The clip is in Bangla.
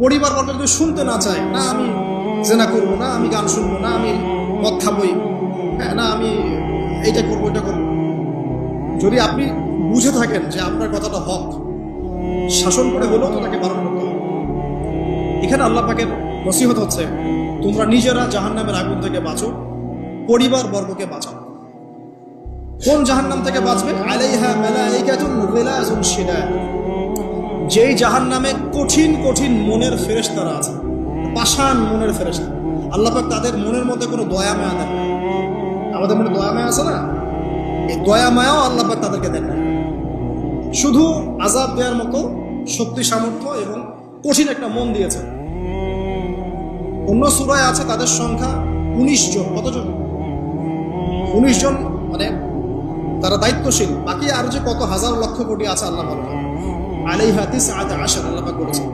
পরিবার বর্গ যদি শুনতে না চায়, না আমি জেনা করবো, না আমি গান শুনবো, না আমি মদ খাবই, হ্যাঁ, না আমি এইটা করবো ওইটা করবো, যদি আপনি বুঝে থাকেন যে আপনার কথাটা হক, শাসন করে হলেও তো তাকে বারণ করতে হবে। এখানে আল্লাহ পাকের নসিহত হচ্ছে, তোমরা নিজেরা জাহান্নামের আগুন থেকে বাঁচো, পরিবার বর্গকে বাঁচাও। কোন জাহান্নাম থেকে বাঁচবে? আলাইহা মালাইকাতুন গিলাযুন শিদাদ, যেই জাহান্নামে কঠিন কঠিন মনের ফেরেশতারা আছে, পাষাণ মনের ফেরেশতা। আল্লাহ পাক তাদের মনের মধ্যে কোনো দয়া মায়া দেন না। আমাদের মনে দয়া মায়া আছে না, এই দয়া মায়াও আল্লাহ পাক তাদেরকে দেন না। শুধু আযাব দেওয়ার মতো শক্তি সামর্থ্য এবং কঠিন একটা মন দিয়েছে। অন্য সূরায় আছে তাদের সংখ্যা 19 জন। কতজন? 19 জন, মানে তারা দায়িত্বশীল। বাকি আর যে কত হাজার লক্ষ কোটি আছে আল্লাহ ভালো। আলাইহা 19 আল্লাহ পাক বলেছেন।